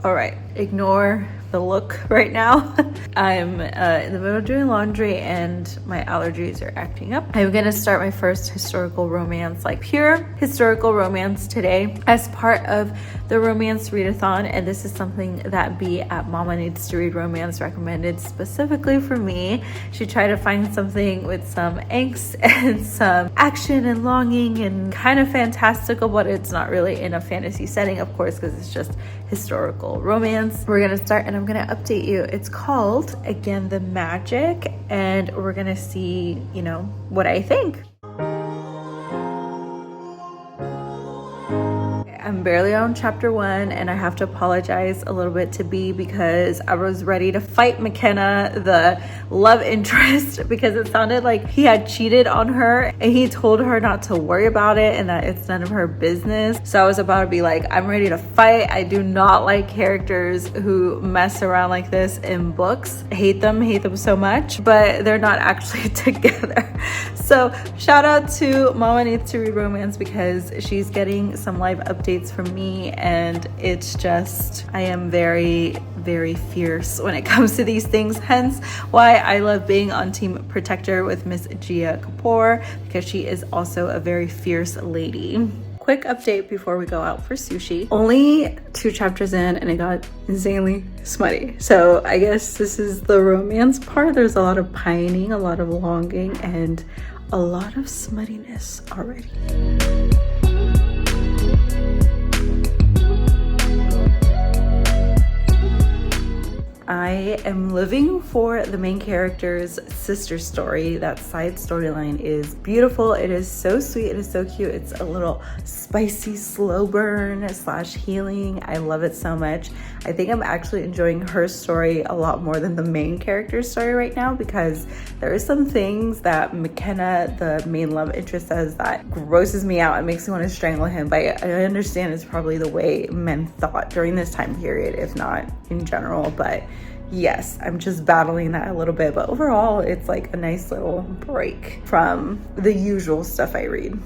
All right, ignore the look right now. I'm in the middle of doing laundry and my allergies are acting up. I'm gonna start my first historical romance, like pure historical romance today as part of the romance readathon. And this is something that B at Mama Needs to Read Romance recommended specifically for me. She tried to find something with some angst and some action and longing and kind of fantastical, but it's not really in a fantasy setting, of course, because it's just historical romance. We're gonna start and I'm gonna update you. It's called, again, The Magic, and we're gonna see, you know, what I think. I'm barely on chapter 1 and I have to apologize a little bit to B because I was ready to fight McKenna, the love interest, because it sounded like he had cheated on her and he told her not to worry about it and that it's none of her business. So I was about to be like, I'm ready to fight. I do not like characters who mess around like this in books. Hate them so much, but they're not actually together. So shout out to Mama Needs to Read Romance because she's getting some live updates from me, and it's just, I am very, very fierce when it comes to these things, hence why I love being on Team Protector with Miss Gia Kapoor, because she is also a very fierce lady. Quick update before we go out for sushi. Only 2 chapters in and it got insanely smutty. So I guess this is the romance part. There's a lot of pining, a lot of longing, and a lot of smuttiness already. I am living for the main character's sister story. That side storyline is beautiful. It is so sweet. It is so cute. It's a little spicy slow burn / healing. I love it so much. I think I'm actually enjoying her story a lot more than the main character's story right now, because there are some things that McKenna, the main love interest, says that grosses me out. It makes me want to strangle him. But I understand it's probably the way men thought during this time period, if not in general. But yes, I'm just battling that a little bit, but overall it's like a nice little break from the usual stuff I read.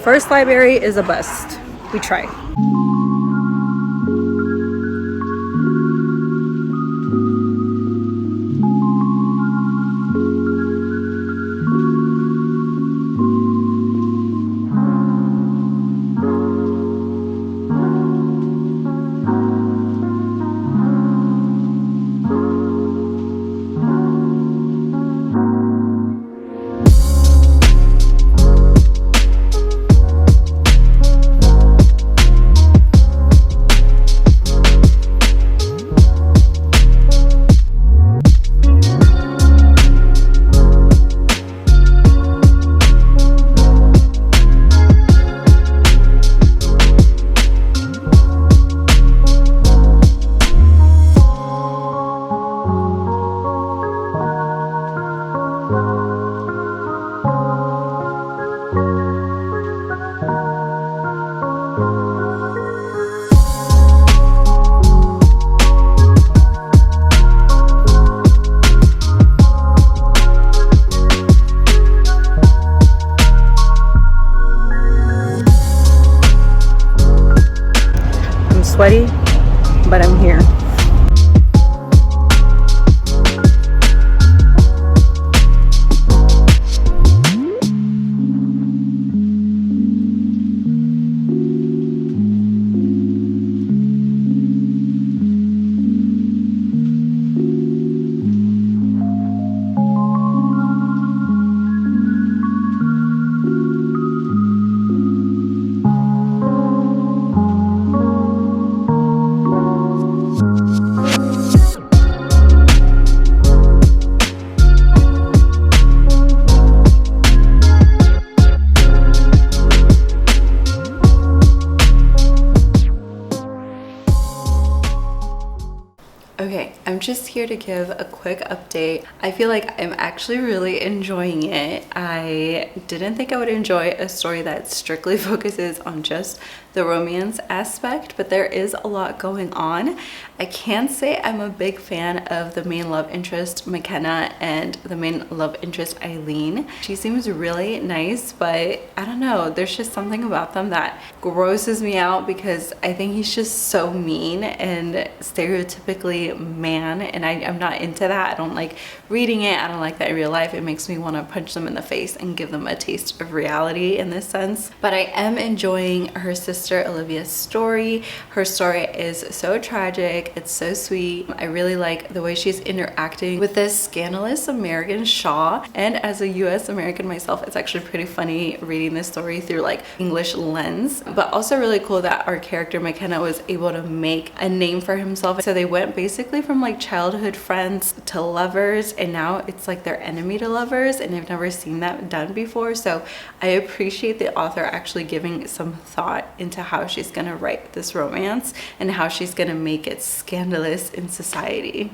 First library is a bust. We try. Sweaty, but I'm here. just here to give a quick update. I feel like I'm actually really enjoying it. I didn't think I would enjoy a story that strictly focuses on just the romance aspect, but there is a lot going on. I can say I'm a big fan of the main love interest McKenna and the main love interest Eileen. She seems really nice, but I don't know, there's just something about them that grosses me out because I think he's just so mean and stereotypically man, and I'm not into that. I don't like reading it. I don't like that in real life. It makes me want to punch them in the face and give them a taste of reality in this sense. But I am enjoying her sister Olivia's story. Her story is so tragic. It's so sweet. I really like the way she's interacting with this scandalous American Shaw, and as a US American myself, it's actually pretty funny reading this story through like English lens, but also really cool that our character McKenna was able to make a name for himself. So they went basically from like childhood friends to lovers, and now it's like they're enemy to lovers, and I've never seen that done before. So I appreciate the author actually giving some thought into how she's gonna write this romance and how she's gonna make it scandalous in society.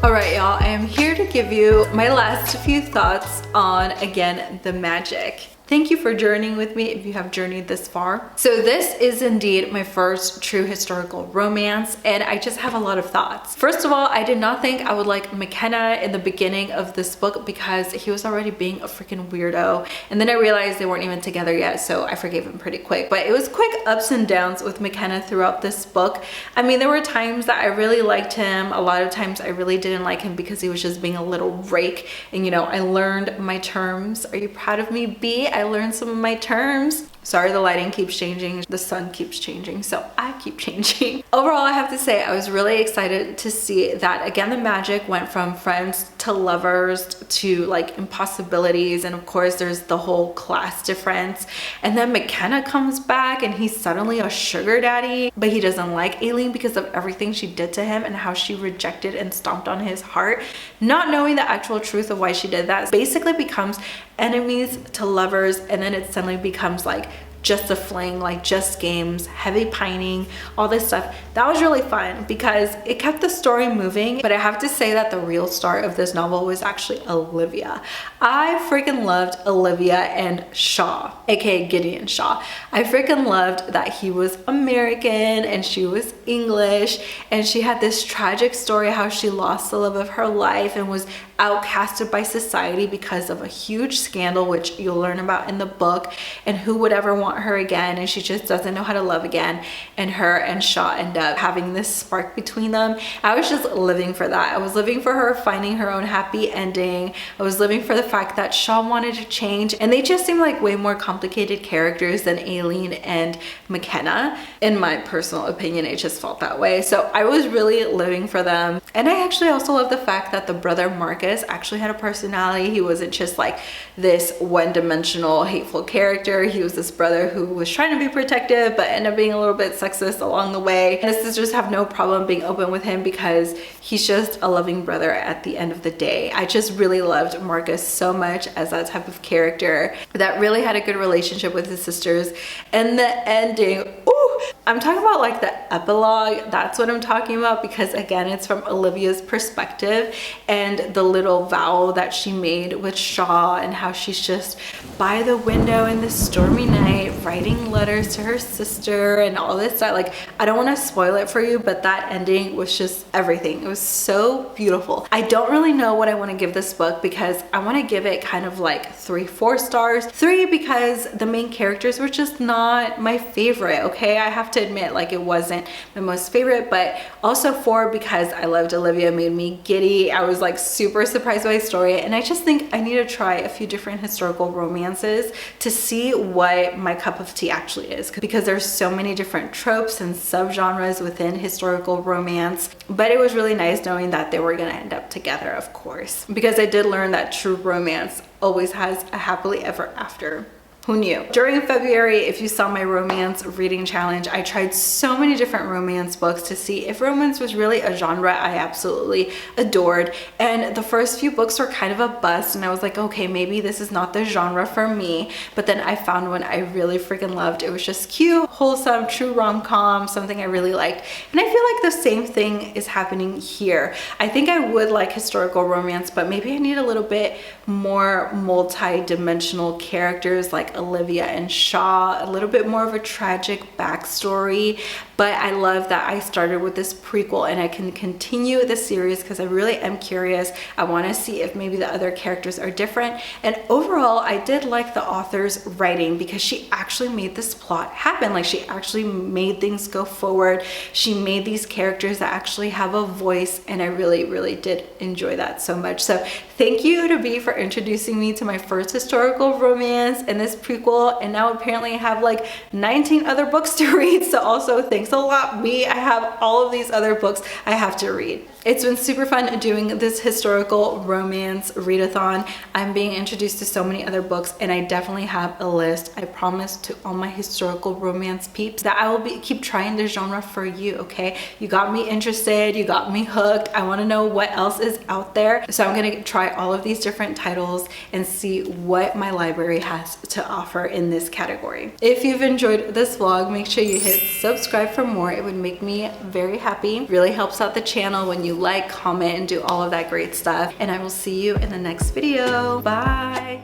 Alright y'all, I am here to give you my last few thoughts on, again, the magic. Thank you for journeying with me if you have journeyed this far. So this is indeed my first true historical romance, and I just have a lot of thoughts. First of all, I did not think I would like McKenna in the beginning of this book because he was already being a freaking weirdo, and then I realized they weren't even together yet, so I forgave him pretty quick. But it was quick ups and downs with McKenna throughout this book. I mean, there were times that I really liked him. A lot of times I really didn't like him because he was just being a little rake, and you know, I learned my terms. Are you proud of me, B? I learned some of my terms. Sorry, the lighting keeps changing, the sun keeps changing, so I keep changing. Overall, I have to say I was really excited to see that, again, the magic went from friends to lovers to like impossibilities, and of course there's the whole class difference. And then McKenna comes back and he's suddenly a sugar daddy, but he doesn't like Eileen because of everything she did to him and how she rejected and stomped on his heart. Not knowing the actual truth of why she did that, basically becomes enemies to lovers, and then it suddenly becomes like just a fling, like just games, heavy pining, all this stuff. That was really fun because it kept the story moving. But I have to say that the real star of this novel was actually Olivia. I freaking loved Olivia and Shaw, aka Gideon Shaw. I freaking loved that he was American and she was English, and she had this tragic story how she lost the love of her life and was outcasted by society because of a huge scandal, which you'll learn about in the book, and who would ever want her again, and she just doesn't know how to love again, and her and Shaw end up having this spark between them. I was just living for that. I was living for her finding her own happy ending. I was living for the fact that Shaw wanted to change, and they just seem like way more complicated characters than Eileen and McKenna. In my personal opinion, it just felt that way. So I was really living for them. And I actually also love the fact that the brother Marcus actually had a personality. He wasn't just like this one-dimensional hateful character. He was this brother who was trying to be protective but ended up being a little bit sexist along the way. And his sisters have no problem being open with him because he's just a loving brother at the end of the day. I just really loved Marcus so much as that type of character that really had a good relationship with his sisters. And the ending, ooh, I'm talking about like the epilogue. That's what I'm talking about, because again, it's from Olivia's perspective, and the little vow that she made with Shaw and how she's just by the window in this stormy night writing letters to her sister and all this stuff. Like, I don't want to spoil it for you, but that ending was just everything. It was so beautiful. I don't really know what I want to give this book because I want to give it kind of like 3-4 stars. 3 because the main characters were just not my favorite, okay? I have to admit, like, it wasn't my most favorite, but also 4 because I loved Olivia made me giddy. I was like super surprised by the story, and I just think I need to try a few different historical romances to see what my cup of tea actually is, because there's so many different tropes and subgenres within historical romance. But it was really nice knowing that they were gonna end up together, of course, because I did learn that true romance always has a happily ever after. Who knew? During February, if you saw my romance reading challenge, I tried so many different romance books to see if romance was really a genre I absolutely adored. And the first few books were kind of a bust, and I was like, okay, maybe this is not the genre for me. But then I found one I really freaking loved. It was just cute, wholesome, true rom-com, something I really liked. And I feel like the same thing is happening here. I think I would like historical romance, but maybe I need a little bit more multi-dimensional characters like Olivia and Shaw, a little bit more of a tragic backstory. But I love that I started with this prequel and I can continue the series because I really am curious. I want to see if maybe the other characters are different. And overall, I did like the author's writing because she actually made this plot happen. Like, she actually made things go forward. She made these characters that actually have a voice, and I really, really did enjoy that so much. So thank you to Bee for introducing me to my first historical romance and this prequel. And now apparently I have like 19 other books to read. So also thanks a lot, Bee. I have all of these other books I have to read. It's been super fun doing this historical romance readathon. I'm being introduced to so many other books, and I definitely have a list. I promise to all my historical romance peeps that I will keep trying the genre for you, okay? You got me interested, you got me hooked. I want to know what else is out there. So I'm gonna try all of these different titles and see what my library has to offer in this category. If you've enjoyed this vlog, make sure you hit subscribe for more. It would make me very happy. It really helps out the channel when you like, comment, and do all of that great stuff. And I will see you in the next video. Bye.